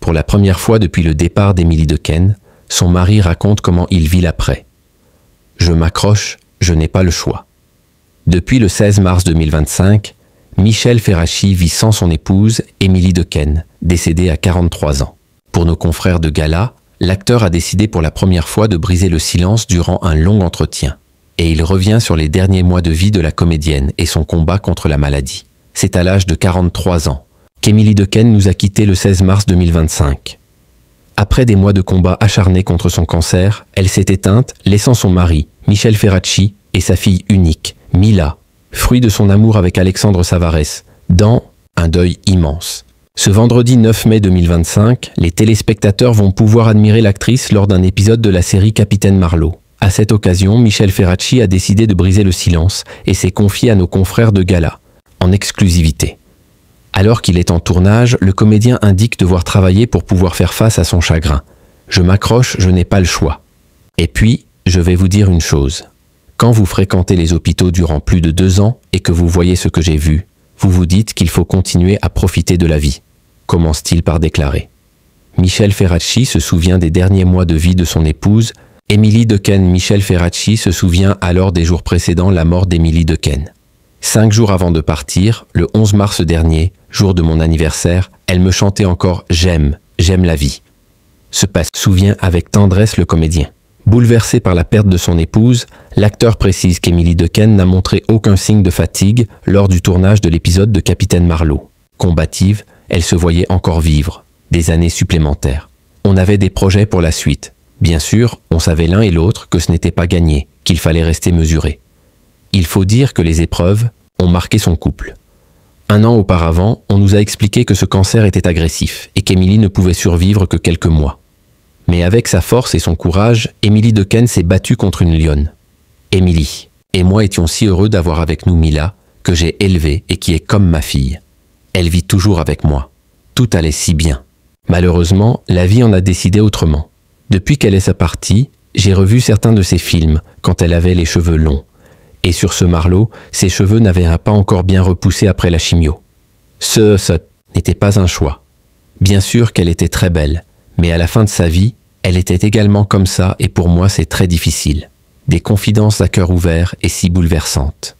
Pour la première fois depuis le départ d'Emily Dequesne, son mari raconte comment il vit l'après. « Je m'accroche, je n'ai pas le choix. » Depuis le 16 mars 2025, Michel Ferracci vit sans son épouse, Emily Dequesne, décédée à 43 ans. Pour nos confrères de Gala, l'acteur a décidé pour la première fois de briser le silence durant un long entretien. Et il revient sur les derniers mois de vie de la comédienne et son combat contre la maladie. C'est à l'âge de 43 ans qu'Emily Dequesne nous a quittés le 16 mars 2025. Après des mois de combat acharné contre son cancer, elle s'est éteinte, laissant son mari, Michel Ferracci, et sa fille unique, Mila, fruit de son amour avec Alexandre Savarès, dans un deuil immense. Ce vendredi 9 mai 2025, les téléspectateurs vont pouvoir admirer l'actrice lors d'un épisode de la série Capitaine Marlowe. À cette occasion, Michel Ferracci a décidé de briser le silence et s'est confié à nos confrères de Gala, en exclusivité. Alors qu'il est en tournage, le comédien indique devoir travailler pour pouvoir faire face à son chagrin. « Je m'accroche, je n'ai pas le choix. » Et puis, je vais vous dire une chose. Quand vous fréquentez les hôpitaux durant plus de 2 ans et que vous voyez ce que j'ai vu, vous vous dites qu'il faut continuer à profiter de la vie. Commence-t-il par déclarer. Michel Ferracci se souvient des derniers mois de vie de son épouse. Emily Dequesne. Michel Ferracci se souvient alors des jours précédant la mort d'Emily Dequesne. 5 jours avant de partir, le 11 mars dernier, jour de mon anniversaire, elle me chantait encore « J'aime la vie ». Se souvient avec tendresse le comédien. Bouleversé par la perte de son épouse, l'acteur précise qu'Emily Dequesne n'a montré aucun signe de fatigue lors du tournage de l'épisode de Capitaine Marlowe. Combative, elle se voyait encore vivre des années supplémentaires. On avait des projets pour la suite. Bien sûr, on savait l'un et l'autre que ce n'était pas gagné, qu'il fallait rester mesuré. Il faut dire que les épreuves ont marqué son couple. 1 an auparavant, on nous a expliqué que ce cancer était agressif et qu'Emily ne pouvait survivre que quelques mois. Mais avec sa force et son courage, Emily Dequesne s'est battue contre une lionne. Emily et moi étions si heureux d'avoir avec nous Mila, que j'ai élevée et qui est comme ma fille. Elle vit toujours avec moi. Tout allait si bien. Malheureusement, la vie en a décidé autrement. Depuis qu'elle est sa partie, j'ai revu certains de ses films quand elle avait les cheveux longs. Et sur ce Marlowe, ses cheveux n'avaient pas encore bien repoussé après la chimio. Ce n'était pas un choix. Bien sûr qu'elle était très belle, mais à la fin de sa vie, elle était également comme ça et pour moi c'est très difficile. Des confidences à cœur ouvert et si bouleversantes.